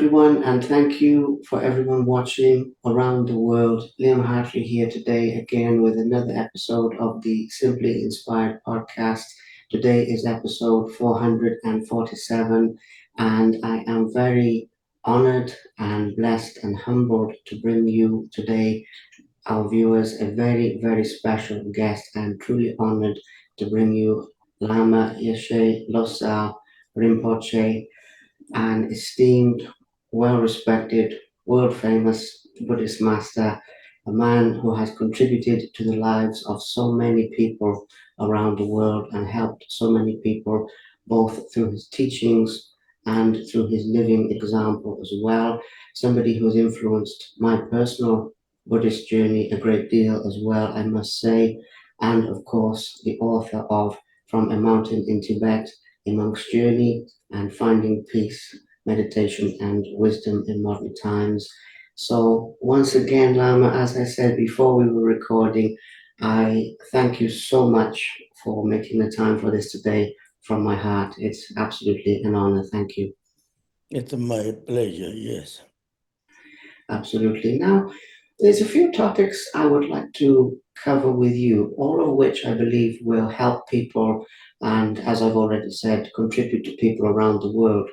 everyone, and thank you for everyone watching around the world. Liam Hartley here today again with another episode of the Simply Inspired podcast. Today is episode 447, and I am very honored and blessed and humbled to bring you today, our viewers, a very, very special guest. I'm truly honored to bring you Lama Yeshe Losal Rinpoche, an esteemed, well respected, world famous Buddhist master, a man who has contributed to the lives of so many people around the world and helped so many people both through his teachings and through his living example as well. Somebody who's influenced my personal Buddhist journey a great deal as well, I must say. And of course, the author of From a Mountain in Tibet, a Monk's Journey, and Finding Peace, Meditation, and Wisdom in Modern Times. So, once again, Lama, as I said before we were recording, I thank you so much for making the time for this today from my heart. It's absolutely an honor. Thank you. It's my pleasure, yes. Absolutely. Now, there's a few topics I would like to cover with you, all of which I believe will help people and, as I've already said, contribute to people around the world.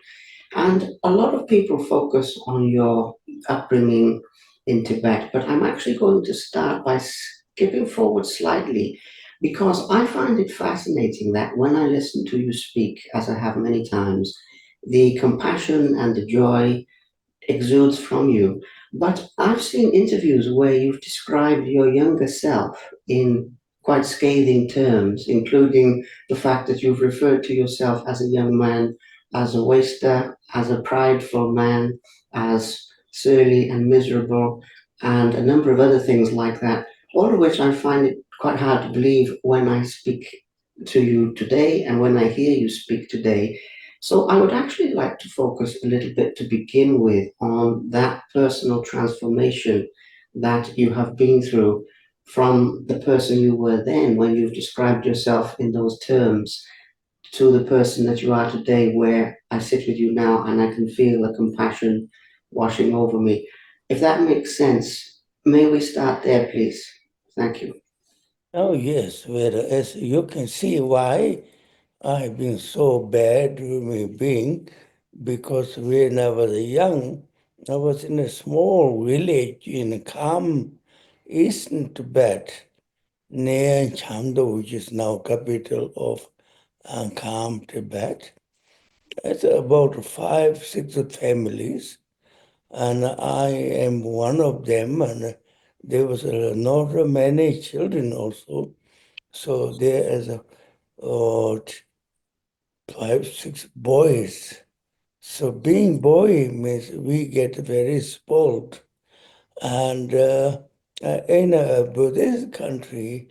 And a lot of people focus on your upbringing in Tibet, but I'm actually going to start by skipping forward slightly because I find it fascinating that when I listen to you speak, as I have many times, the compassion and the joy exudes from you. But I've seen interviews where you've described your younger self in quite scathing terms, including the fact that you've referred to yourself as a young man, as a waster, as a prideful man, as surly and miserable, and a number of other things like that, all of which I find it quite hard to believe when I speak to you today and when I hear you speak today. So I would actually like to focus a little bit to begin with on that personal transformation that you have been through from the person you were then when you've described yourself in those terms to the person that you are today, where I sit with you now and I can feel the compassion washing over me. If that makes sense, may we start there, please? Thank you. Oh, yes, whereas you can see why I've been so bad with my being, because when I was young, I was in a small village in calm eastern Tibet, near Chengdu, which is now capital of calm Tibet. It's about 5, 6 families, and I am one of them, and there was not many children also. So there is a, 5, 6 boys. So being boy means we get very spoiled. And in a Buddhist country,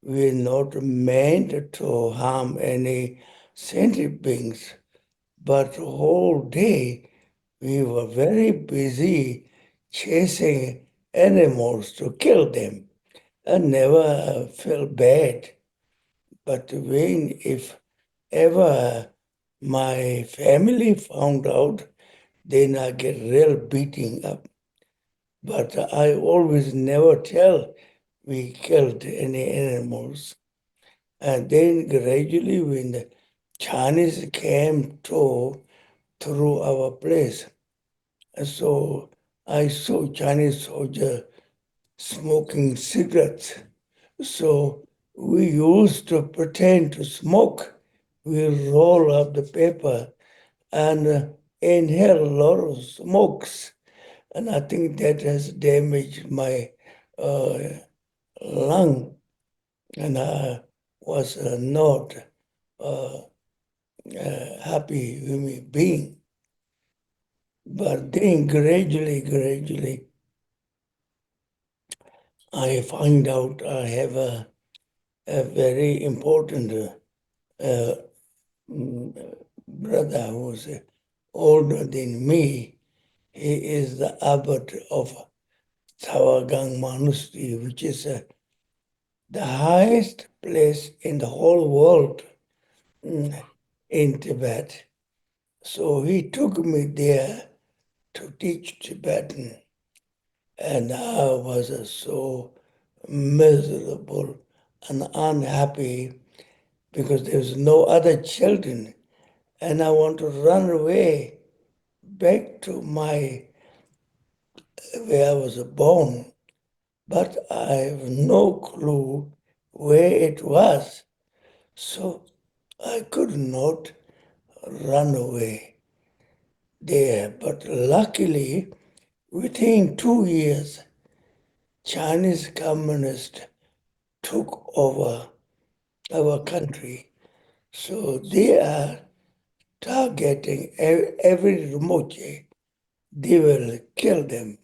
we're not meant to harm any sentient beings. But the whole day we were very busy chasing animals to kill them. I never felt bad. But when, if ever my family found out, then I get real beating up. But I always never tell we killed any animals. And then gradually when the Chinese came through our place, so I saw Chinese soldier smoking cigarettes. So we used to pretend to smoke. We roll up the paper and inhale a lot of smokes. And I think that has damaged my uh, lung. And I was not uh, happy with me being. But then gradually, I find out I have a very important uh, brother who's older than me. He is the abbot of Tawagang Monastery, which is the highest place in the whole world in Tibet. So he took me there to teach Tibetan, and I was so miserable and unhappy because there's no other children, and I want to run away back to my where I was born, but I have no clue where it was, so I could not run away there. But luckily, within 2 years, Chinese communists took over our country. So they are targeting every Rinpoche. They will kill them.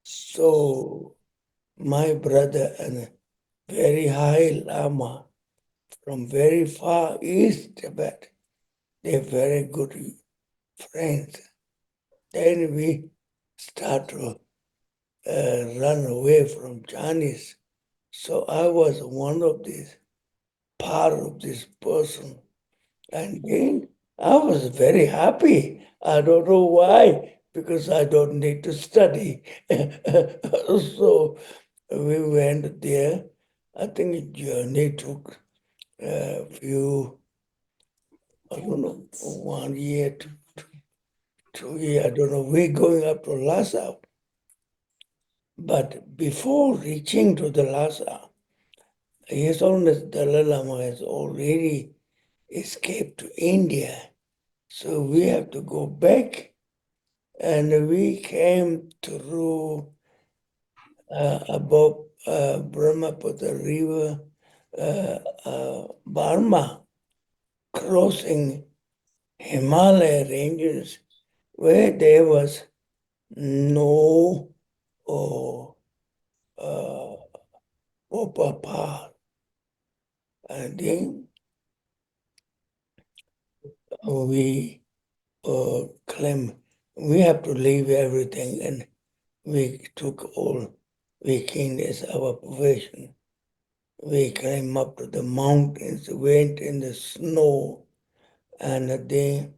So my brother and very high Lama from very far east Tibet, they're very good friends. Then we start to run away from Chinese. So I was one of these part of this person. And then I was very happy. I don't know why, because I don't need to study. So we went there. I think the journey took a few, I don't know, 1 year to 2 years. I don't know. We're going up to Lhasa. But before reaching to the Lhasa, His Holiness Dalai Lama has already escaped to India. So we have to go back, and we came through above Brahmaputra River, Burma, crossing Himalaya ranges where there was no oh, uh, upper path. And then we claim we have to leave everything, and we took all we can as our profession. We came up to the mountains, went in the snow, and then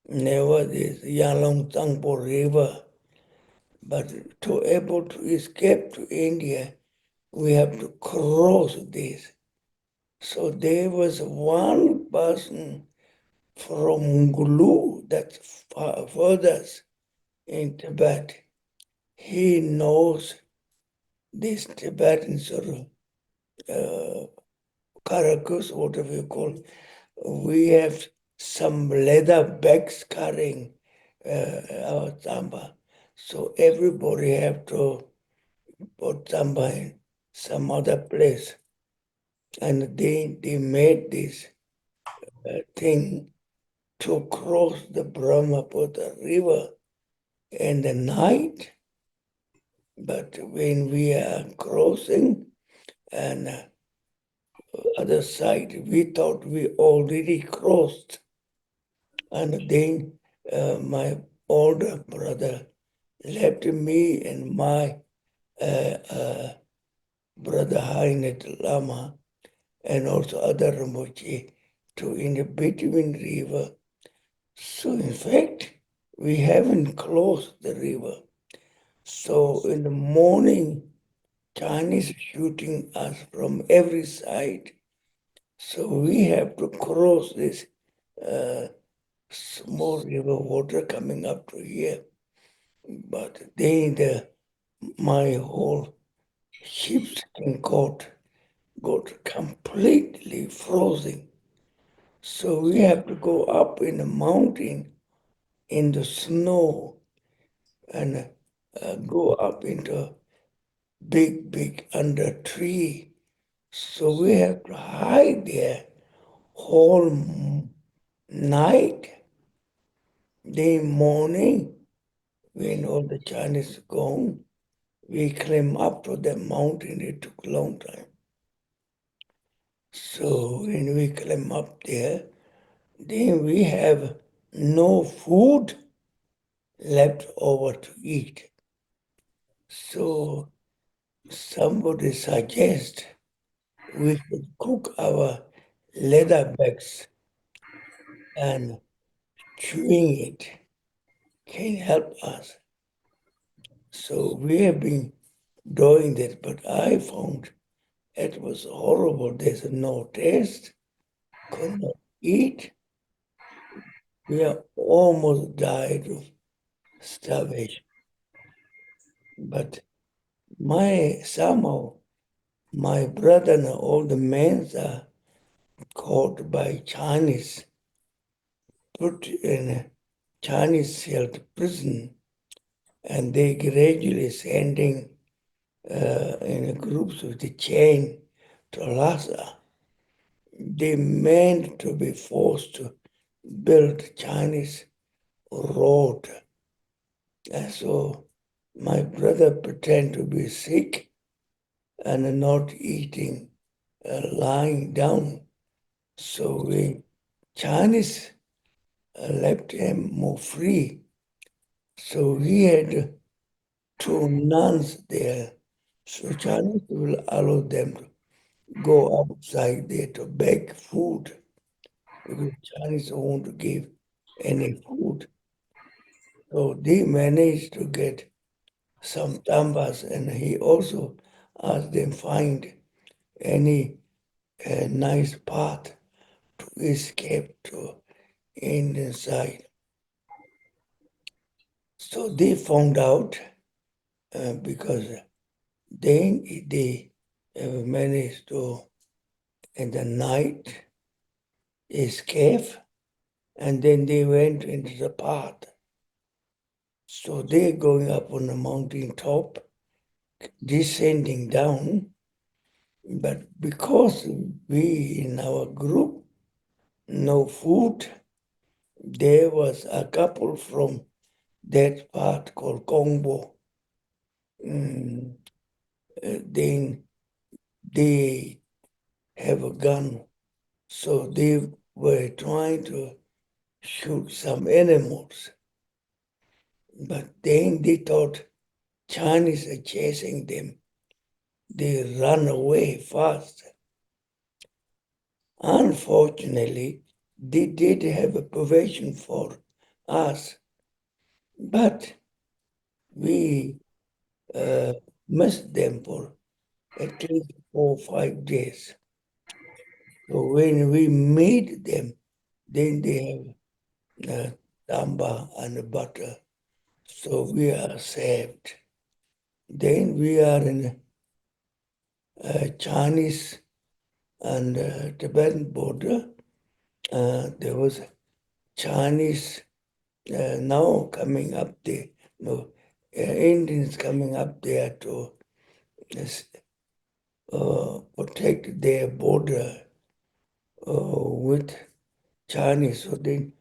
never this Yalong Tangpo River. But to able to escape to India, we have to cross this. So there was one person from Gulu, that's furthest in Tibet. He knows this Tibetan sort of karakus, whatever you call it. We have some leather bags carrying our tamba. So everybody have to put tamba in some other place. And they made this thing to cross the Brahmaputra River in the night. But when we are crossing and other side, we thought we already crossed. And then my older brother left me and my brother Hainet Lama and also other Rinpoche to in the between river. So in fact, we haven't crossed the river. So in the morning, Chinese shooting us from every side. So we have to cross this small river water coming up to here. But then my whole sheepskin coat got completely frozen. So we have to go up in the mountain in the snow and go up into big under tree. So we have to hide there whole night. Then morning, when all the Chinese gone, we climb up to the mountain. It took a long time. So when we climb up there, then we have no food left over to eat. So somebody suggests we should cook our leather bags and chewing it, can help us. So we have been doing that, but I found it was horrible. There's no taste, could not eat. We are almost died of starvation. But my somehow my brother and all the men are caught by Chinese, put in a Chinese held prison, and they gradually sending in groups with the chain to Lhasa. They meant to be forced to build Chinese road. And so my brother pretend to be sick and not eating, lying down. So we Chinese left him more free. So he had two nuns there. So Chinese will allow them to go outside there to beg food because Chinese won't give any food. So they managed to get some tambas, and he also asked them find any nice path to escape to Indian side. So they found out because then they managed to in the night escape, and then they went into the path. So they're going up on the mountain top, descending down, but because we in our group no food, there was a couple from that part called Congo. Mm, then they have a gun, so they were trying to shoot some animals. But then they thought Chinese are chasing them. They run away fast. Unfortunately, they did have a provision for us, but we uh, missed them for at least 4 or 5 days. So when we meet them, then they have tamba and butter. So we are saved. Then we are in Chinese and Tibetan border. There was Chinese now coming up there, no, Indians coming up there to protect their border with Chinese. So then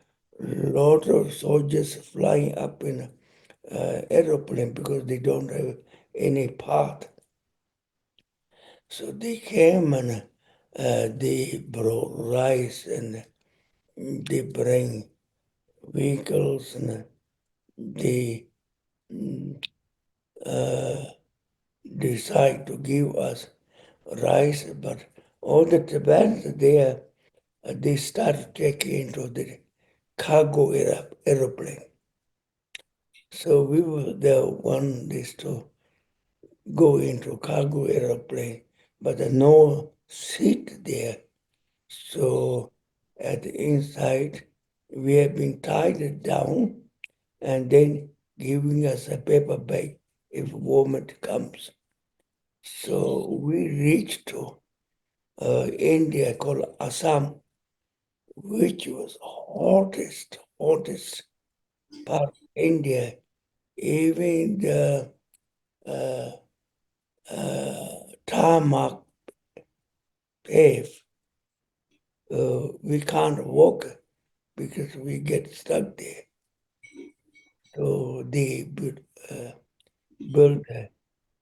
a lot of soldiers flying up in aeroplane because they don't have any path. So they came and they brought rice and they bring vehicles and they uh, decide to give us rice, but all the Tibetans there, they started taking into the cargo aeroplane. So we were the one is to go into cargo aeroplane, but there's no seat there. So at the inside, we have been tied down and then giving us a paper bag if vomit comes. So we reached to India called Assam, which was hottest part of India. Even the uh, tarmac pave, we can't walk because we get stuck there. So they built a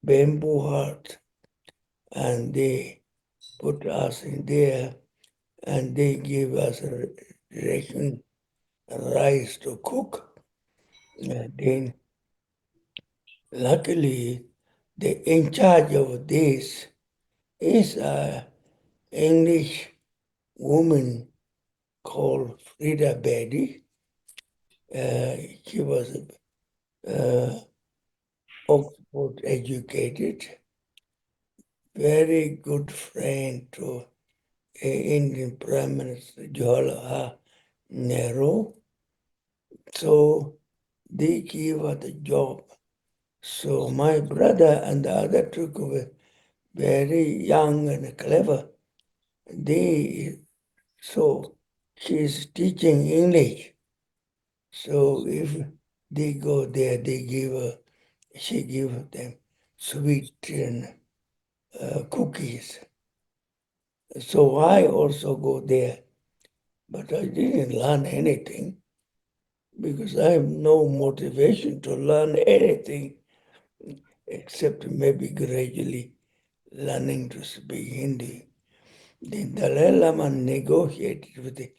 bamboo hut and they put us in there and they gave us a ration rice to cook. And then luckily, the in charge of this is a English woman called Frida Betty. She was uh, Oxford educated, very good friend to Indian Prime Minister Jawaharlal Nehru. So they gave her the job. So my brother and the other two were very young and clever. They so she's teaching English. So if they go there, she give them sweet and cookies. So I also go there, but I didn't learn anything because I have no motivation to learn anything except maybe gradually learning to speak Hindi. The Dalai Lama negotiated with the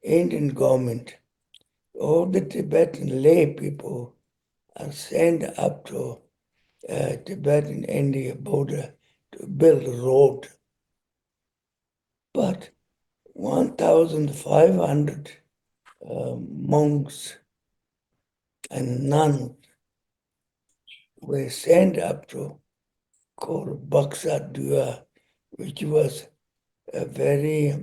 Indian government. All the Tibetan lay people are sent up to Tibetan India border to build a road. But 1,500 monks and nuns were sent up to called Baksa Dua, which was a very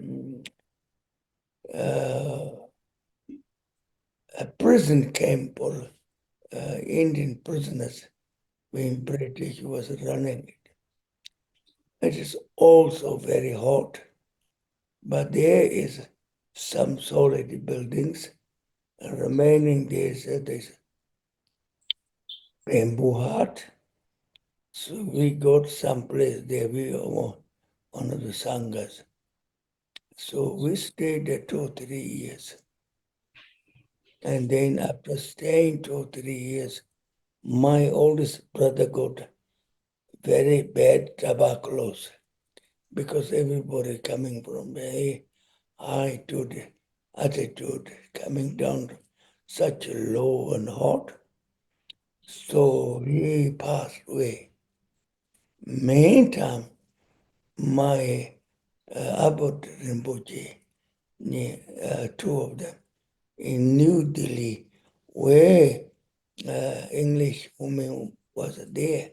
a prison camp for Indian prisoners when British was running it. It is also very hot, but there is some solid buildings. Remaining there's bamboo hut. So we got some place there. We were one of the sanghas. So we stayed there 2 3 years. And then after staying 2 3 years, my oldest brother got very bad tuberculosis because everybody coming from very high to the altitude, coming down to such low and hot. So he passed away. Meantime, my Abbot Rinpoche, two of them, in New Delhi, where English woman was there.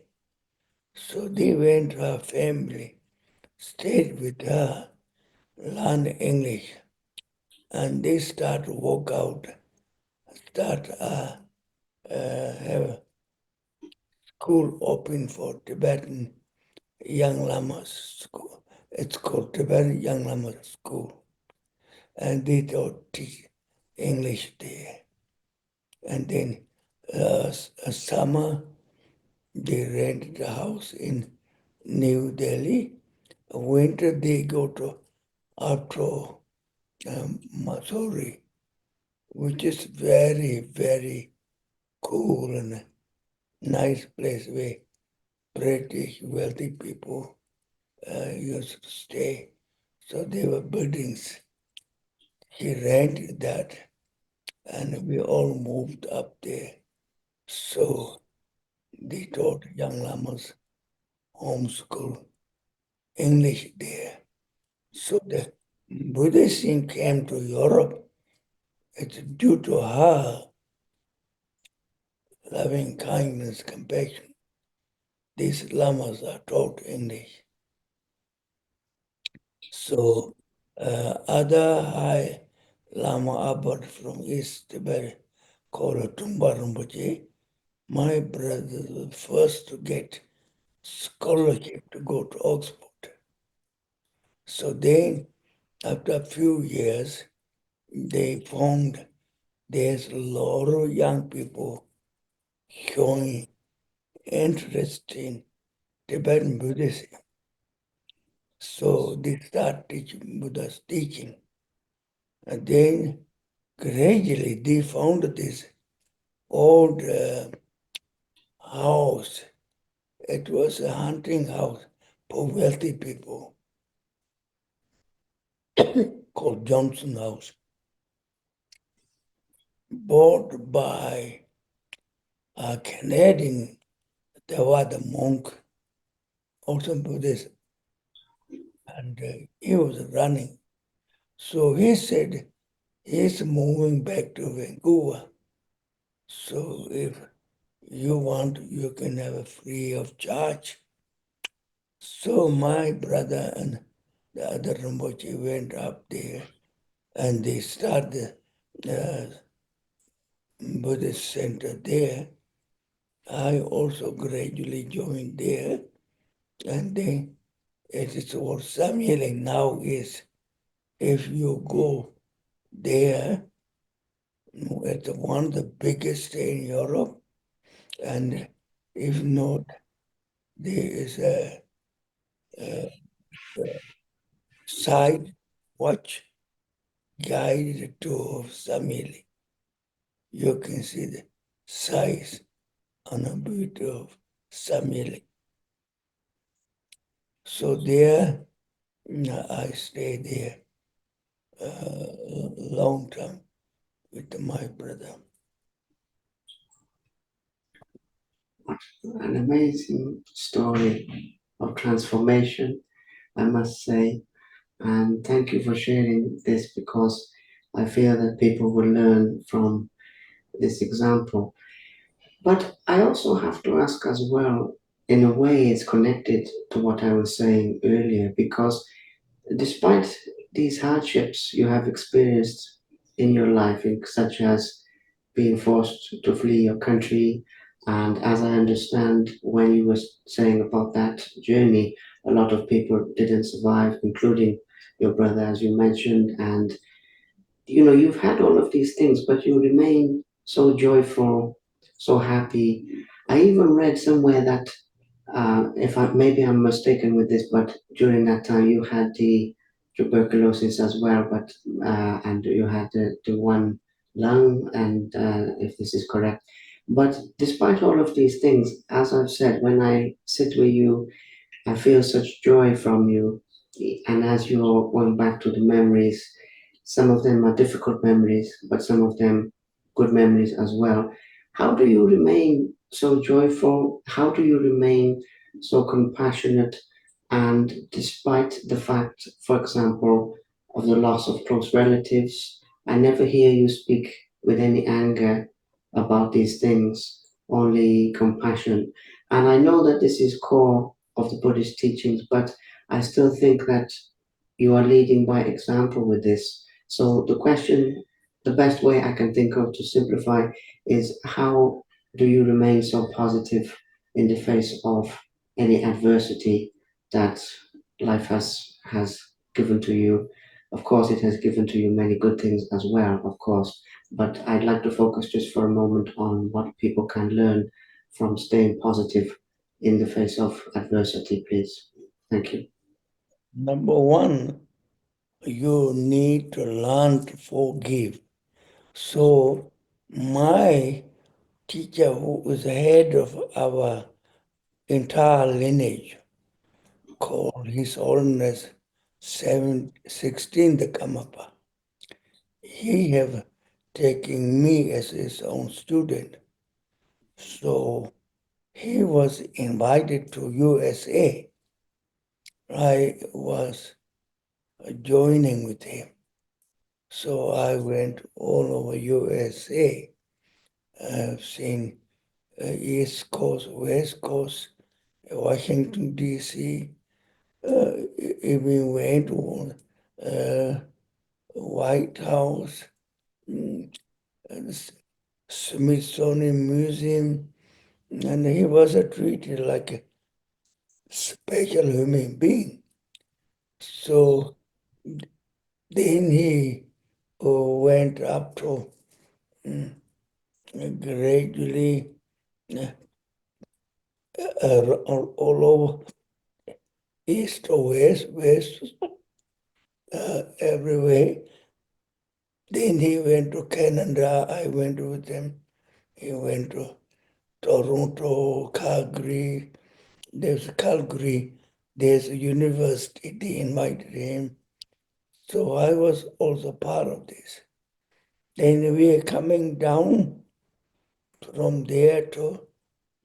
So they went to her family, stayed with her, learned English, and they start to walk out, start have school open for Tibetan young lamas school. It's called Tibetan Young Lama School, and they taught teach English there. And then a summer they rented a house in New Delhi. Winter they go to Outro, Missouri, which is very, very cool and a nice place where British wealthy people used to stay. So there were buildings. He rented that, and we all moved up there. So they taught young lamas homeschool English there. So the Buddhism came to Europe. It's due to her loving kindness, compassion. These lamas are taught English. So other high Lama abbot from East Tibet called Tumba Rinpoche, my brother was the first to get scholarship to go to Oxford. So then, after a few years, they found there's a lot of young people showing interest in Tibetan Buddhism. So they start teaching Buddha's teaching. And then gradually they found this old house. It was a hunting house for wealthy people called Johnson House, bought by a Canadian. There was a monk, also Buddhist, and he was running. So he said he's moving back to Vancouver. So if You want, you can have it free of charge. So my brother and the other Rinpoche went up there and they started the Buddhist center there. I also gradually joined there, and then it is what some healing now is. If you go there, it's one of the biggest in Europe, and if not, there is a side watch guided tour of some healing. You can see the size on a bit of some healing. So there, I stayed there long term with my brother. An amazing story of transformation, I must say. And thank you for sharing this because I feel that people will learn from this example. But I also have to ask as well, in a way, it's connected to what I was saying earlier, because despite these hardships you have experienced in your life, such as being forced to flee your country, and as I understand, when you were saying about that journey, a lot of people didn't survive, including your brother, as you mentioned, and you've had all of these things, but you remain so joyful, so happy. I even read somewhere that, if I maybe I'm mistaken with this, but during that time you had the tuberculosis as well, but and you had the one lung, and if this is correct. But despite all of these things, as I've said, when I sit with you, I feel such joy from you. And as you're going back to the memories, some of them are difficult memories, but some of them good memories as well. How do you remain so joyful? How do you remain so compassionate? And despite the fact, for example, of the loss of close relatives, I never hear you speak with any anger about these things, only compassion. And I know that this is core of the Buddhist teachings, but I still think that you are leading by example with this. So the question, the best way I can think of to simplify is, how do you remain so positive in the face of any adversity that life has given to you? Of course, it has given to you many good things as well, of course, but I'd like to focus just for a moment on what people can learn from staying positive in the face of adversity, please. Thank you. Number one, you need to learn to forgive. So, my teacher, who was the head of our entire lineage, called His Holiness 16th Kamapa, he have taken me as his own student. So he was invited to USA. I was joining with him. So I went all over USA. I've seen East Coast, West Coast, Washington, D.C., even went to uh, White House, mm, Smithsonian Museum, and he was treated like a special human being. So then he went up to mm, gradually uh, all over east or west, everywhere. Then he went to Canada. I went with him. He went to Toronto, Calgary. There's Calgary. There's a university. They invited him. So I was also part of this. Then we are coming down from there to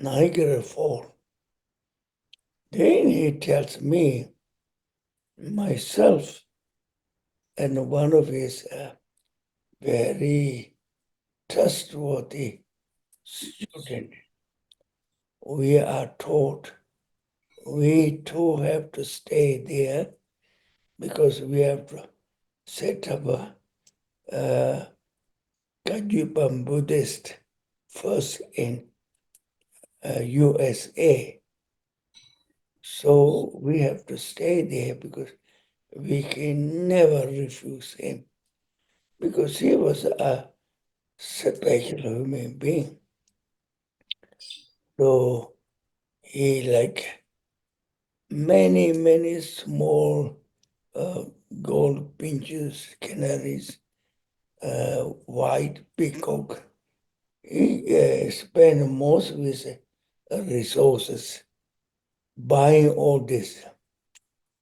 Niagara Falls. Then he tells me, myself, and one of his very trustworthy student. we are taught we too have to stay there because we have to set up a Tibetan Buddhist first in USA. So we have to stay there because we can never refuse him because he was a special human being. So he like many, many small uh, gold pinches, canaries, white peacock. He spent most of his resources buying all this.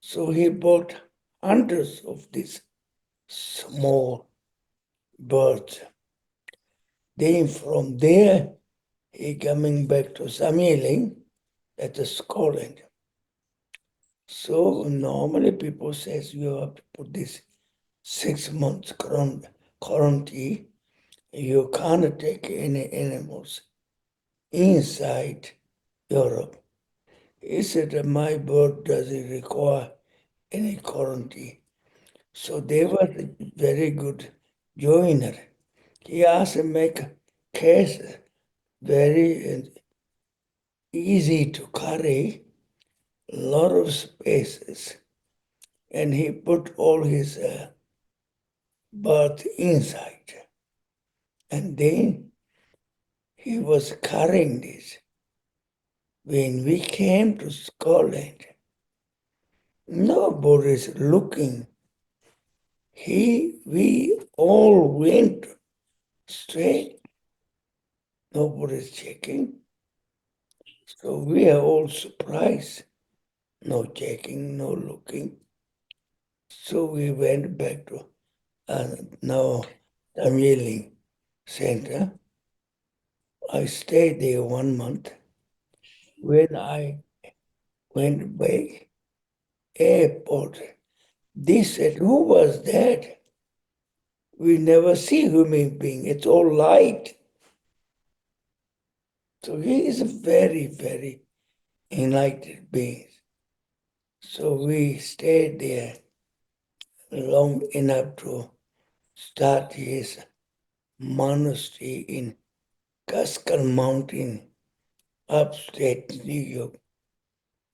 So he bought hundreds of these small birds. Then from there, he coming back to Samyeling, that is Scotland. So normally people says you have to put this 6 months quarantine. You can't take any animals inside Europe. He said my bird doesn't require any quarantine. So they were very good joiner. He also make case very easy to carry, lot of spaces, and he put all his bird inside. And then he was carrying this. When we came to Scotland, nobody's looking. We all went straight. Nobody's checking. So we are all surprised. No checking, no looking. So we went back to now Tamil Center. I stayed there 1 month. When I went back, airport, they said, "Who was that? We never see human being. It's all light." So he is a very, very enlightened being. So we stayed there long enough to start his monastery in Cascade Mountain, upstate New York.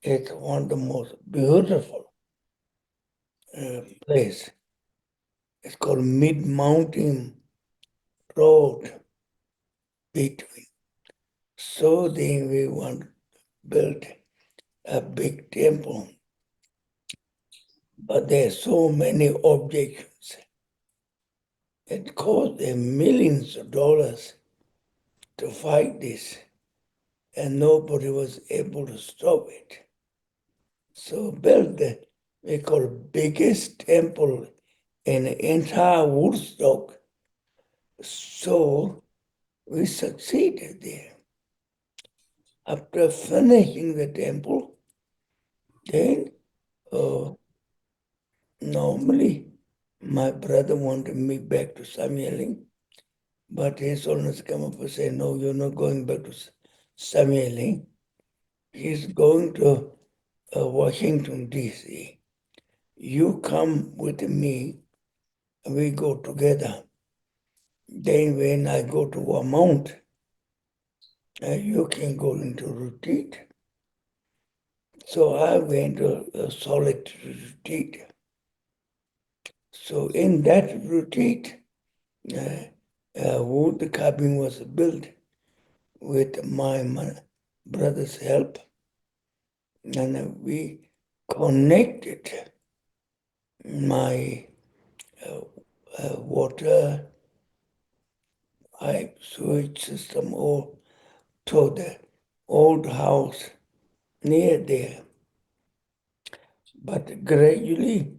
It's one of the most beautiful place. It's called Mid Mountain Road between. So then we want to build a big temple, but there are so many objections. It cost them millions of dollars to fight this, and nobody was able to stop it. So built the we call biggest temple in the entire Woodstock. So we succeeded there. After finishing the temple, then normally my brother wanted me back to Samyeling, but his owners come up and say, "No, you're not going back to Samyeling. He's going to Washington, D.C. You come with me, and we go together. Then when I go to Vermont, you can go into retreat." So I went to a solitary retreat. So in that retreat, wood cabin was built with my brother's help, and we connected my water pipe sewage system all to the old house near there. But gradually,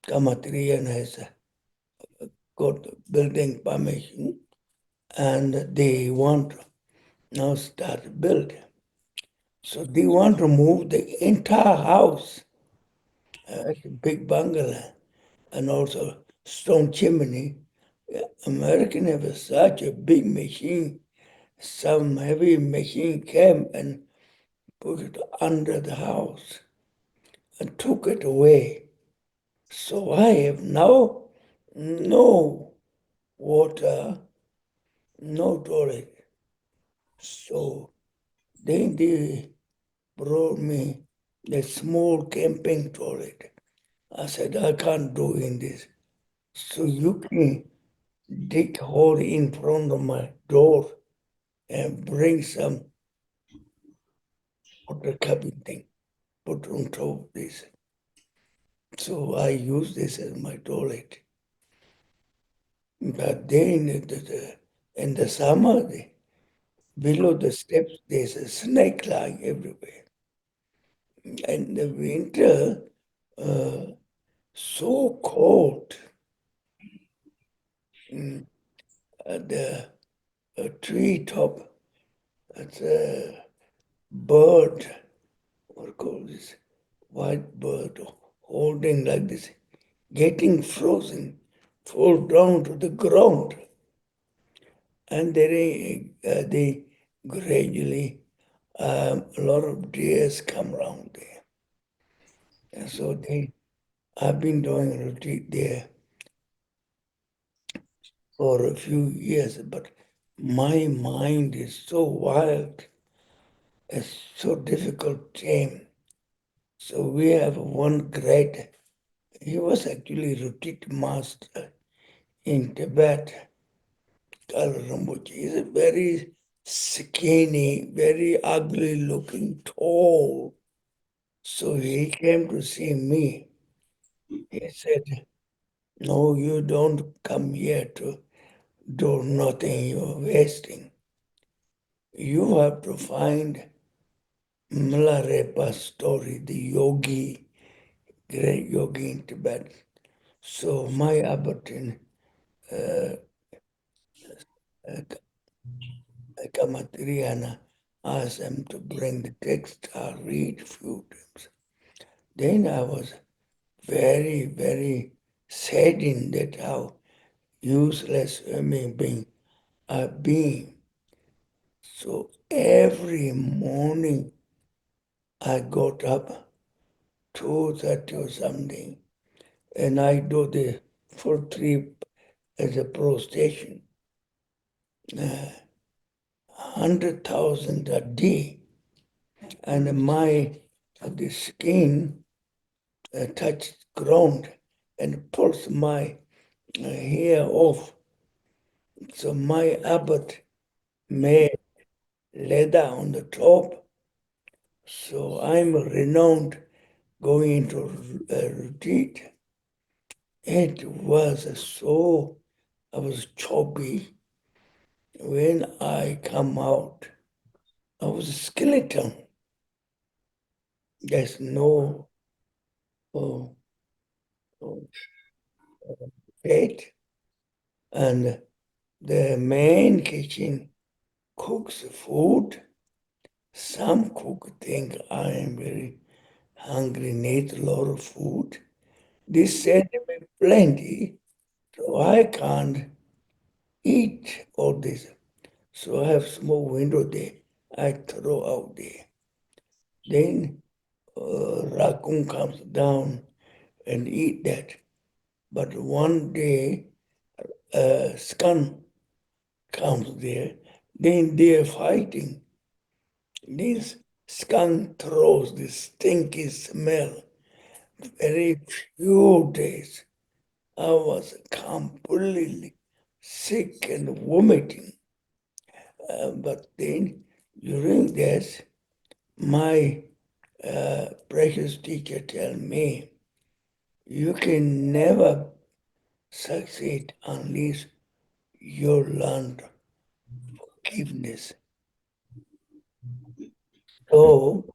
Kamatrian has got building permission and they want to now start build. So they want to move the entire house, a big bungalow, and also stone chimney. American have such a big machine, some heavy machine came and put it under the house and took it away. So I have now no water, no toilet. So then they brought me a small camping toilet. I said, I can't do in this. So you can dig hole in front of my door and bring some water cupping thing, put on top of this. So I use this as my toilet. But then in the summer, below the steps, there's a snake lying everywhere. And the winter, uh, so cold. Mm, the treetop, it's a bird, what called this, white bird, holding like this, getting frozen, fall down to the ground. And they gradually, a lot of deers come around there. And so I've been doing a retreat there for a few years, but my mind is so wild, it's so difficult to tame. So we have one great, he was actually retreat master in Tibet, Rinpoche. He's a very skinny, very ugly looking, tall. So he came to see me. He said, no, you don't come here to do nothing, you're wasting. You have to find Milarepa's story, the yogi, great yogi in Tibet. So my abbot in Kamatriana asked him to bring the text. I read a few times. Then I was very, very saddened that how useless human being I've been. So every morning I got up 2:30 or something, and I do the full trip as a pro station, 100,000 a day, and my the skin touched ground and pulls my hair off. So my abbot made leather on the top. So I'm renowned going into a retreat. It was so, I was choppy. When I come out, I was a skeleton. There's no oh, oh, fat. And the main kitchen cooks food. Some cook think I am very hungry, need a lot of food. They send me plenty, so I can't eat all this. So I have small window there. I throw out there. Then raccoon comes down and eat that. But one day, a skunk comes there. Then they are fighting. This skunk throws this stinky smell. Very few days, I was completely sick and vomiting. But then during this, my precious teacher tell me, you can never succeed unless you learn forgiveness. So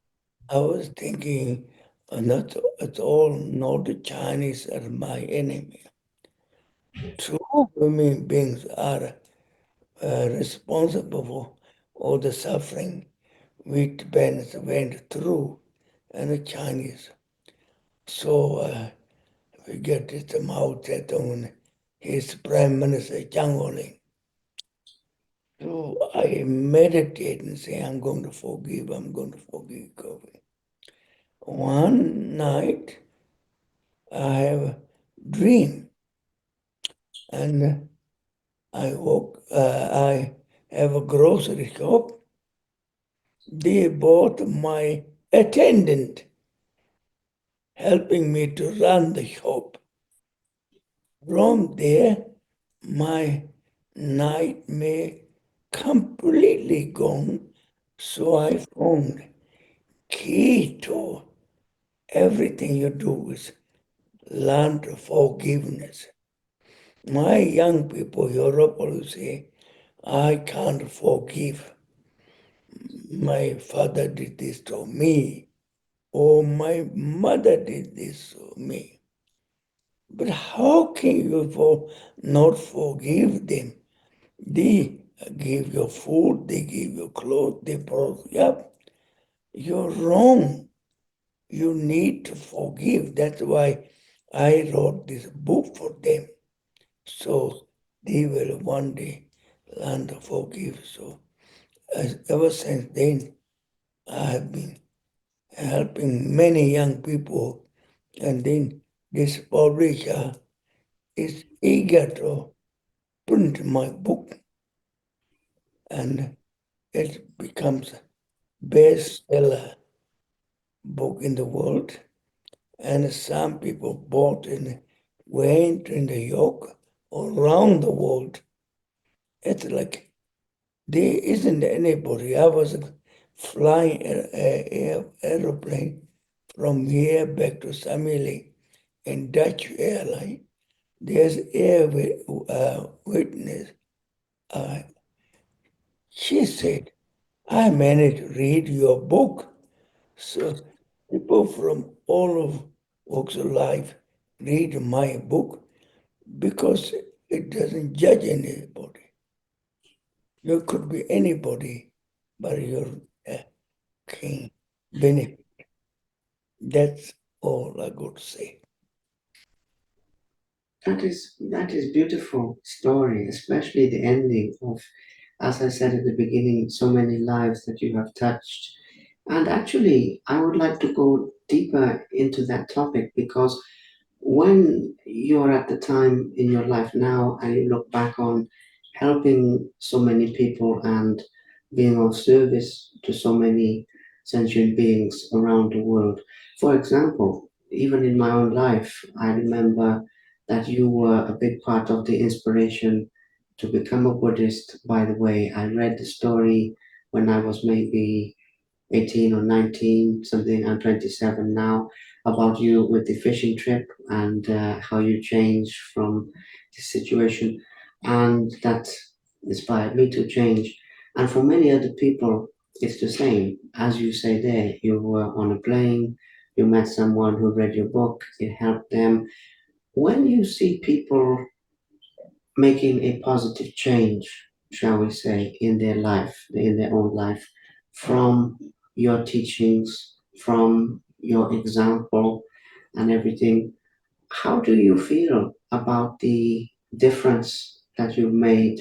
I was thinking, not at all, not the Chinese are my enemy. Two human beings are responsible for all the suffering we Tibetans went through and the Chinese. So we get it Mao Zedong, his Prime Minister Jiang Zemin. So I meditate and say, I'm going to forgive, I'm going to forgive COVID. One night I have a dream and I have a grocery shop. They bought my attendant helping me to run the shop. From there, my nightmare completely gone. So I found key to everything you do is learn to forgiveness. My young people, Europe always say, I can't forgive. My father did this to me, or my mother did this to me. But how can you not forgive them? They give you food, they give you clothes, they brought you up. You're wrong. You need to forgive. That's why I wrote this book for them. So they will one day learn to forgive. So ever since then, I have been helping many young people. And then this publisher is eager to print my book, and it becomes a bestseller book in the world. And some people bought and went in the yoke around the world. It's like there isn't anybody. I was flying an aeroplane from here back to Samili in Dutch airline. There's air witness. Uh, she said, I managed to read your book. So people from all of walks of life read my book because it doesn't judge anybody. You could be anybody, but you're a king. Benefit. That's all I got to say. That is beautiful story, especially the ending of, as I said at the beginning, so many lives that you have touched. And actually, I would like to go deeper into that topic because when you're at the time in your life now and you look back on helping so many people and being of service to so many sentient beings around the world. For example, even in my own life, I remember that you were a big part of the inspiration to become a Buddhist. By the way, I read the story when I was maybe 18 or 19, something. I'm 27 now, about you with the fishing trip and how you changed from the situation. And that inspired me to change. And for many other people, it's the same. As you say there, you were on a plane, you met someone who read your book, it helped them. When you see people making a positive change, shall we say, in their life, in their own life, from your teachings, from your example, and everything. How do you feel about the difference that you've made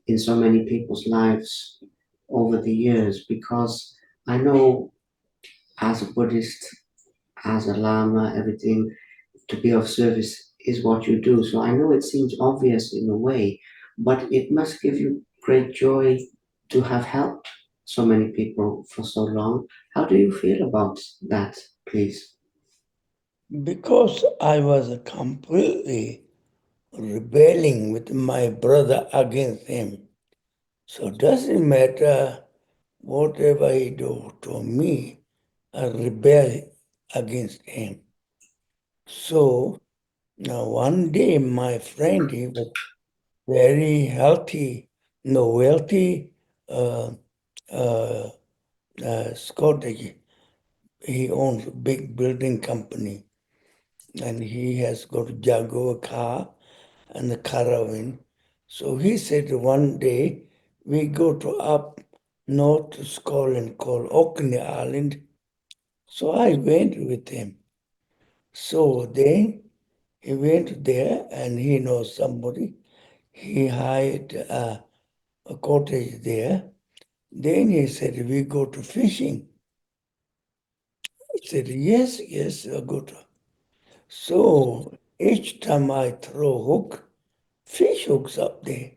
in so many people's lives over the years? Because I know as a Buddhist, as a Lama, everything, to be of service is what you do. So I know it seems obvious in a way, but it must give you great joy to have helped so many people for so long. How do you feel about that, please? Because I was completely rebelling with my brother against him. So doesn't matter whatever he do to me, I rebel against him. So now one day my friend, he was very healthy, no wealthy, uh, uh, Scottish. He owns a big building company and he has got a Jaguar car and a caravan. So he said one day we go to up north to Scotland called Orkney Island. So I went with him. So then he went there and he knows somebody. He hired a cottage there. Then he said, we go to fishing. I said, yes, yes, I'll go to. So each time I throw hook, fish hooks up there.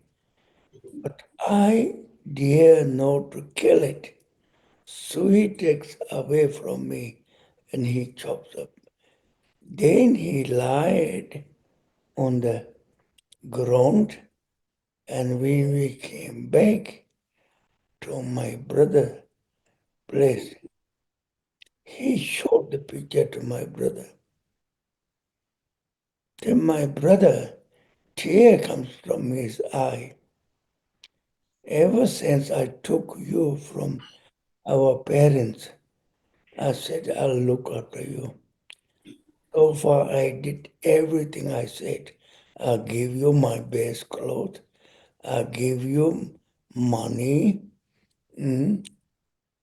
But I dare not to kill it. So he takes away from me and he chops up. Then he lied on the ground, and when we came back to my brother's place, he showed the picture to my brother. Then my brother, tear comes from his eye. Ever since I took you from our parents, I said, I'll look after you. So far, I did everything I said. I'll give you my best clothes. I'll give you money. Mm.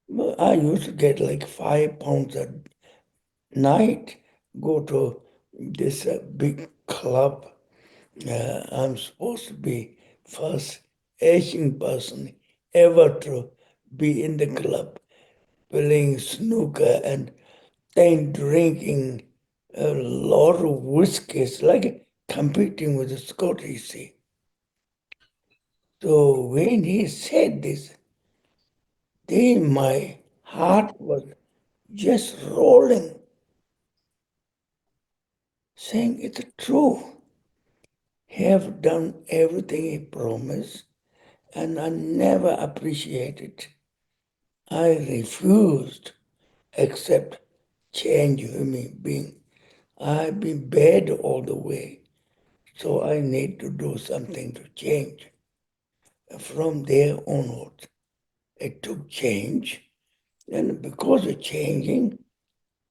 Well, I used to get like £5 a night. Go to this big club. I'm supposed to be first Asian person ever to be in the club, playing snooker and then drinking a lot of whiskeys, like competing with the Scottish. See. So when he said this, then my heart was just rolling, saying it's true. He have done everything he promised, and I never appreciated. I refused accept change human being. I've been bad all the way, so I need to do something to change. From there onward, it took change, and because of changing,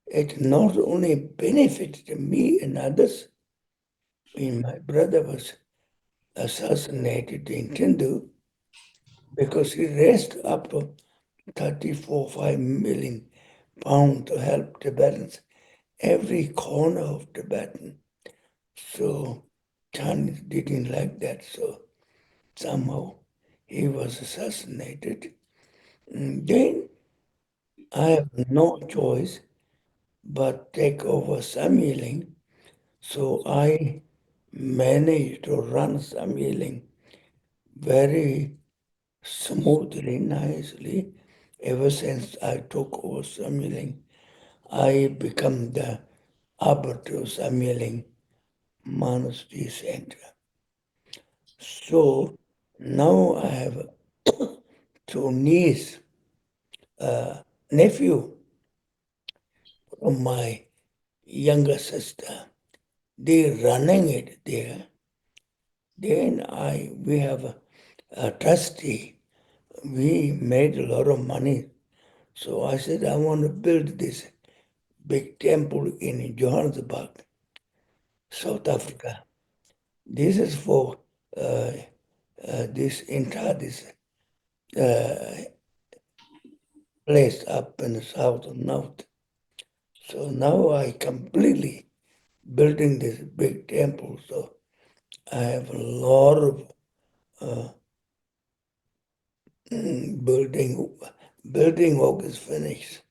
it not only benefited me and others. When my brother was assassinated in Tindu, because he raised up to 34.5 million pounds to help Tibetans, every corner of Tibetan. So Chinese didn't like that, so somehow he was assassinated. And then I have no choice but take over some healing. So I managed to run some healing very smoothly, nicely. Ever since I took over some healing, I become the arbiter of some healing monastery center. So now I have two niece, nephew from my younger sister. They're running it there. Then we have a trustee. We made a lot of money. So I said, I want to build this big temple in Johannesburg, South Africa. This is for this entire this place up in the south and north. So now I completely building this big temple. So I have a lot of building building work is finished.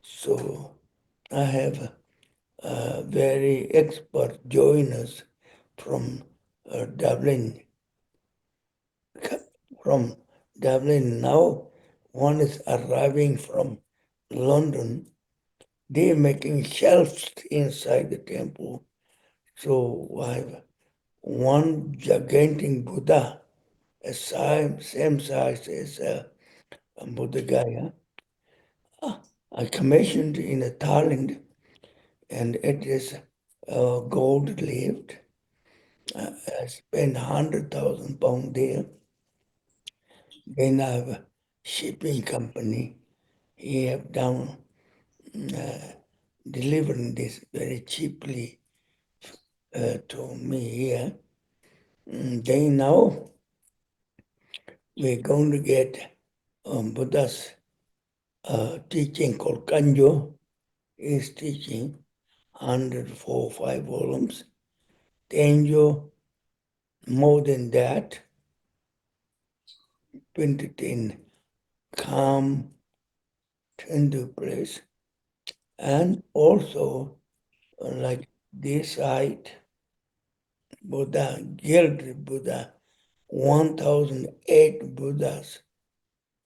So I have very expert joiners from Dublin. From Dublin now, one is arriving from London. They're making shelves inside the temple. So I have one gigantic Buddha, same size as Buddha Gaya. I commissioned in Thailand, and it is gold leafed. I spent £100,000 there. Then I have a shipping company. He have done delivering this very cheaply to me here. Then now we're going to get Buddha's teaching called Kanjo. Is teaching 104.5 volumes. Tenjo more than that. 2010, calm, tender place, and also like this side, Buddha, Guild Buddha, 1008 Buddhas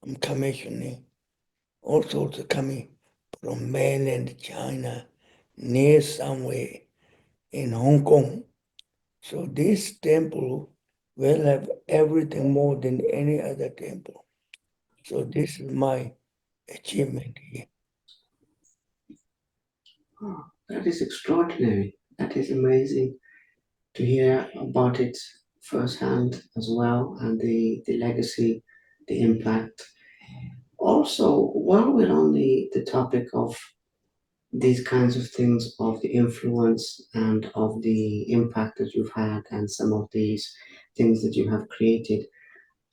I'm commissioning, all sorts are coming from mainland China, near somewhere in Hong Kong. So this temple will have everything more than any other temple. So this is my achievement here. Oh, that is extraordinary. That is amazing to hear about it firsthand as well, and the legacy, the impact. Also, while we're on the topic of these kinds of things, of the influence and of the impact that you've had, and some of these things that you have created,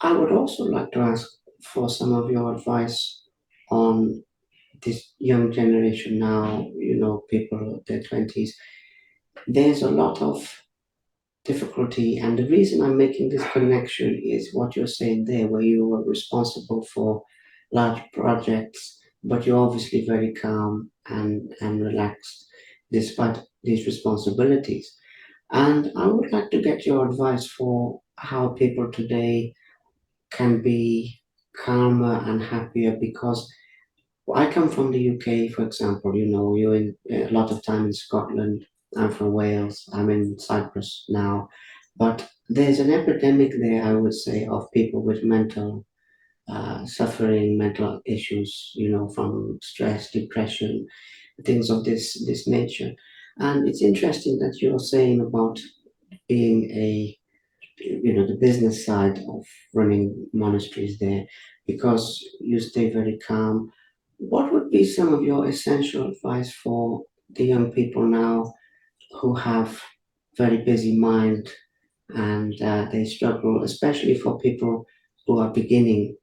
I would also like to ask for some of your advice on this young generation now, people their 20s. There's a lot of difficulty, and the reason I'm making this connection is what you're saying there, where you were responsible for large projects, but you're obviously very calm and relaxed despite these responsibilities. And I would like to get your advice for how people today can be calmer and happier, because I come from the UK, for example. You're in a lot of time in Scotland. I'm from Wales. I'm in Cyprus now. But there's an epidemic there, I would say, of people with mental suffering, mental issues, from stress, depression, things of this nature. And it's interesting that you're saying about being the business side of running monasteries there, because you stay very calm. What would be some of your essential advice for the young people now who have very busy mind, and they struggle, especially for people who are beginning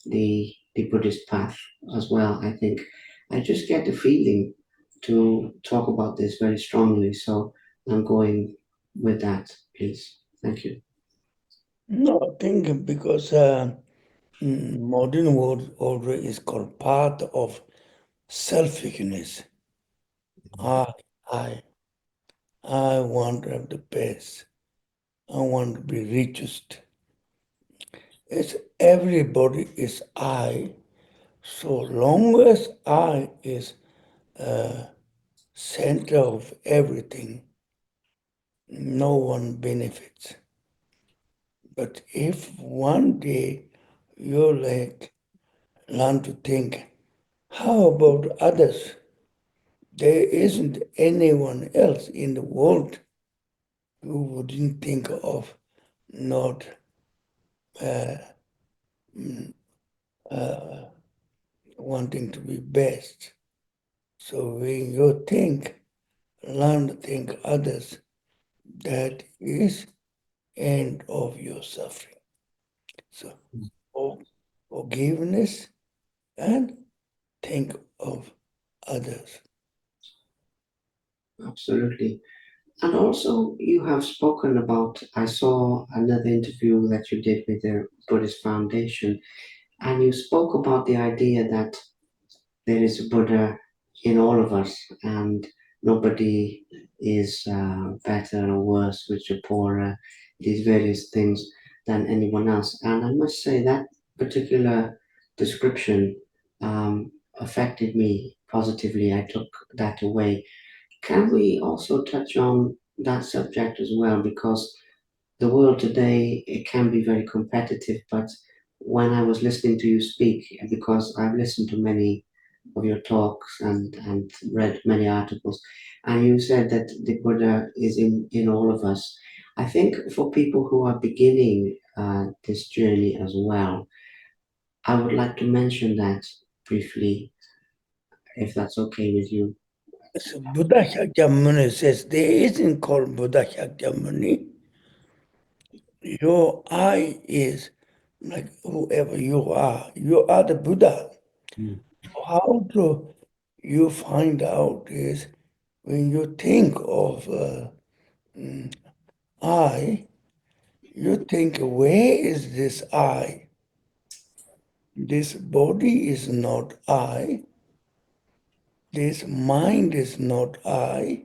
the Buddhist path as well? I think I just get the feeling to talk about this very strongly, so I'm going with that, please. Thank you. No, I think because modern world order is called part of selfishness. I, I, I want to have the best. I want to be richest. It's everybody is I. So long as I is center of everything, no one benefits. But if one day you like learn to think, how about others? There isn't anyone else in the world who wouldn't think of not wanting to be best. So when you think, learn to think others, that is end of your suffering. So forgiveness and think of others. Absolutely. And also, you have spoken about, I saw another interview that you did with the Buddhist Foundation, and you spoke about the idea that there is a Buddha in all of us, and nobody is better or worse, richer, poorer, these various things than anyone else. And I must say that particular description affected me positively. I took that away. Can we also touch on that subject as well? Because the world today, it can be very competitive, but when I was listening to you speak, because I've listened to many of your talks and read many articles, and you said that the Buddha is in all of us. I think for people who are beginning this journey as well, I would like to mention that briefly, if that's okay with you. So Buddha Shakyamuni says there isn't called Buddha Shakyamuni. Your I is like whoever you are. You are the Buddha. Mm. How do you find out is when you think of I, you think, where is this I? This body is not I, this mind is not I,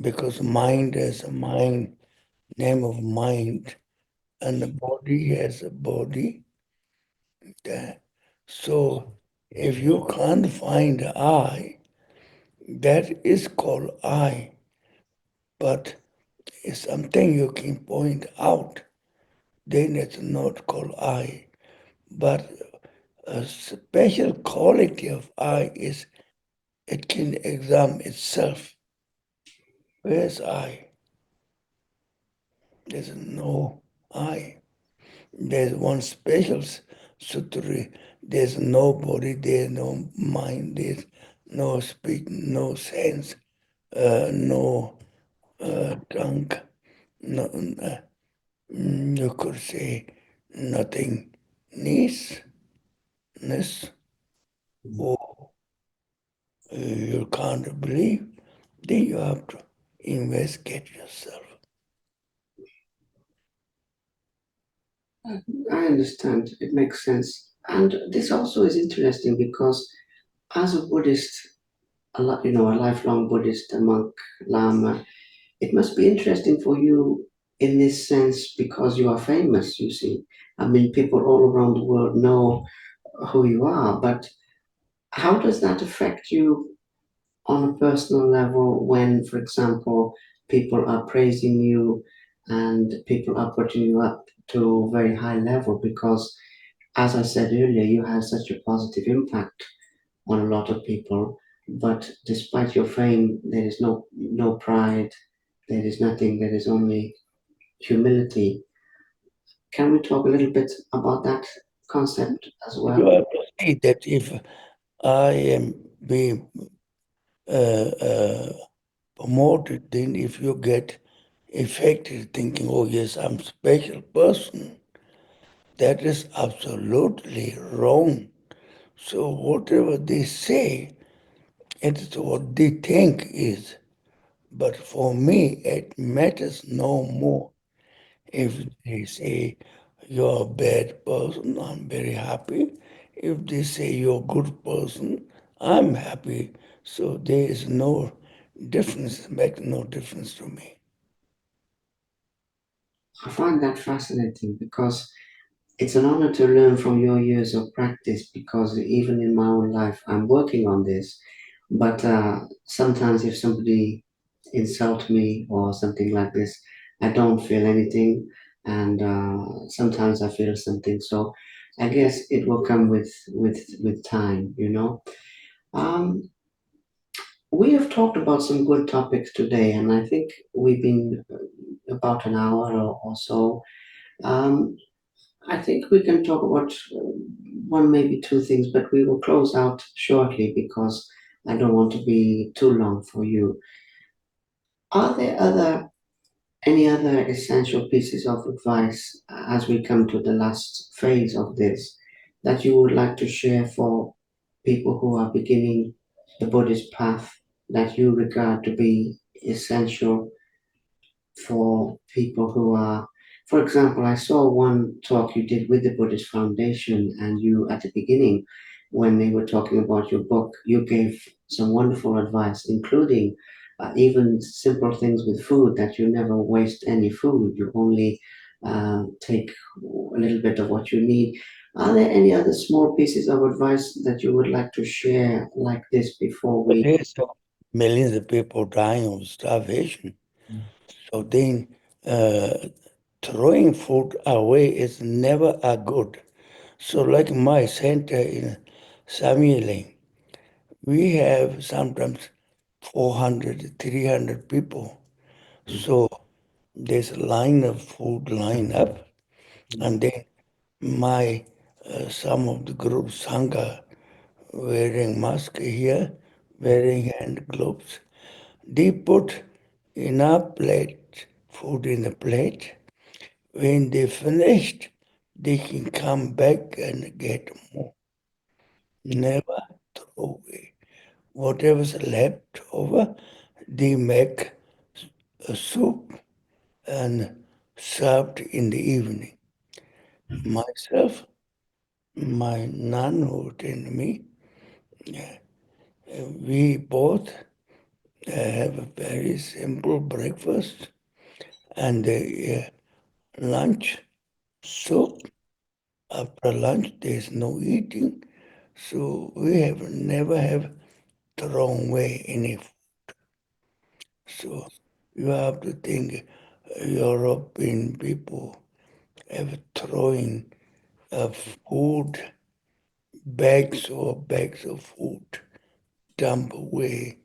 because mind has a mind, name of mind, and the body has a body. There. So if you can't find I, that is called I, but it's something you can point out, then it's not called I. But a special quality of I is it can examine itself. Where's I? There's no I. There's one special sutra. There's no body, there's no mind, there's no speech, no sense, no tongue, no, you could say nothingness, or you can't believe, then you have to investigate yourself. I understand. It makes sense. And this also is interesting because as a Buddhist, a lifelong Buddhist, a monk, Lama, it must be interesting for you in this sense because you are famous, you see. I mean, people all around the world know who you are, but how does that affect you on a personal level when, for example, people are praising you and people are putting you up to a very high level? Because, as I said earlier, you have such a positive impact on a lot of people. But despite your fame, there is no pride. There is nothing. There is only humility. Can we talk a little bit about that concept as You well? have to see that if I am being promoted, then if you get affected thinking, oh yes, I'm a special person, that is absolutely wrong. So whatever they say, it is what they think is. But for me, it matters no more. If they say you're a bad person, I'm very happy. If they say you're a good person, I'm happy. So there is no difference, makes no difference to me. I find that fascinating because it's an honor to learn from your years of practice because even in my own life, I'm working on this. But sometimes if somebody insult me or something like this, I don't feel anything, and sometimes I feel something. So I guess it will come with time, you know. Um, we have talked about some good topics today, and I think we've been about an hour or so. Um, I think we can talk about one, maybe two things, but we will close out shortly because I don't want to be too long for you. Are there any other essential pieces of advice as we come to the last phase of this that you would like to share for people who are beginning the Buddhist path that you regard to be essential for people who are, for example, I saw one talk you did with the Buddhist Foundation, and you, at the beginning, when they were talking about your book, you gave some wonderful advice, including even simple things with food that you never waste any food. You only take a little bit of what you need. Are there any other small pieces of advice that you would like to share like this before But we? there's so millions of people dying of starvation. So then uh, throwing food away is never a good. So like my center in Samueling, we have sometimes 400, 300 people. So there's a line of food line up, and then my some of the group Sangha wearing mask here, wearing hand gloves. They put in a plate, food in a plate. When they finished, they can come back and get more. Never throw away. Whatever's left over, they make a soup and served in the evening. Myself, my nun who trained me, we both have a very simple breakfast and lunch, soup. After lunch, there's no eating, so we have never have thrown away any. So you have to think European people have throwing food, bags of food, dump away.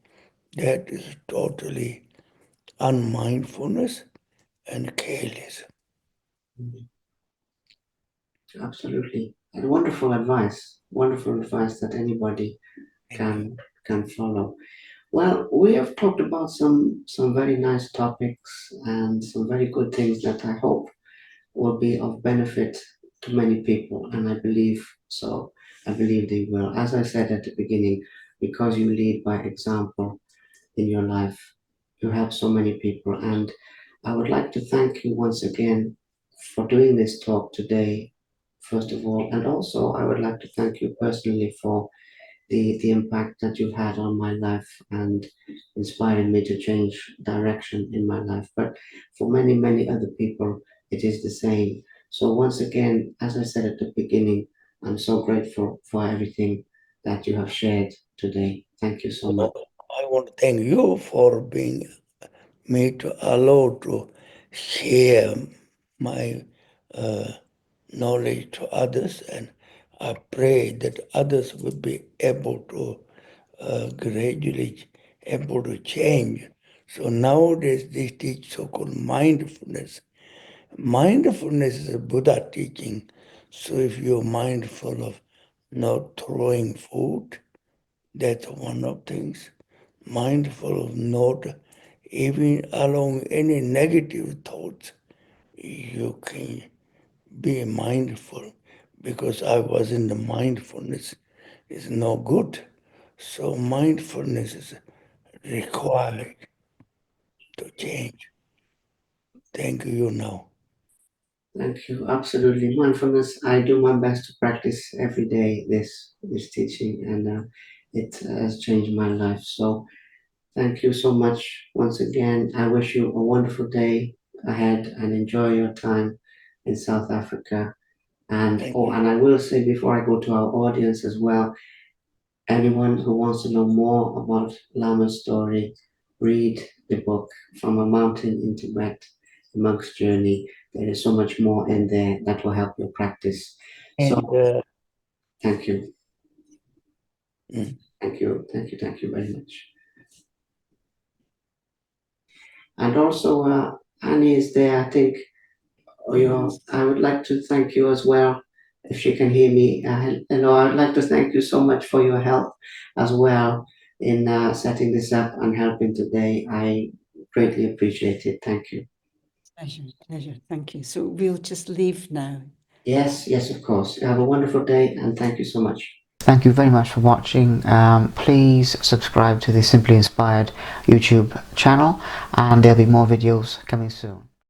That is totally unmindfulness and careless. Absolutely. And wonderful advice that anybody Thank you. can follow. Well, we have talked about some very nice topics and some very good things that I hope will be of benefit to many people, and I believe so. I believe they will. As I said at the beginning, because you lead by example in your life, you help so many people, and I would like to thank you once again for doing this talk today, first of all, and also I would like to thank you personally for the impact that you've had on my life and inspiring me to change direction in my life. But for many, many other people, it is the same. So once again, as I said at the beginning, I'm so grateful for everything that you have shared today. Thank you so much. I want to thank you for being made to allow to share my uh, knowledge to others, and I pray that others will be able to gradually able to change. So nowadays they teach so-called mindfulness. Mindfulness is a Buddha teaching. So if you're mindful of not throwing food, that's one of things. Mindful of not even allowing any negative thoughts. You can be mindful because I was in the mindfulness is no good. So mindfulness is required to change. Thank you now. Thank you. Absolutely. Mindfulness, I do my best to practice every day this teaching, and it has changed my life. So thank you so much once again. I wish you a wonderful day ahead and enjoy your time in South Africa. And Thank oh, and I will say before I go to our audience as well, anyone who wants to know more about Lama's story, read the book From a Mountain in Tibet, The Monk's Journey. There is so much more in there that will help your practice. and So thank you, mm, thank you very much. And also, Annie is there, I think. Or I would like to thank you as well, if she can hear me. Hello, I would like to thank you so much for your help as well in setting this up and helping today. I greatly appreciate it. Thank you. Pleasure, pleasure. Thank you. So we'll just leave now. Yes, yes, of course. Have a wonderful day and thank you so much. Thank you very much for watching. Please subscribe to the Simply Inspired YouTube channel, and there'll be more videos coming soon.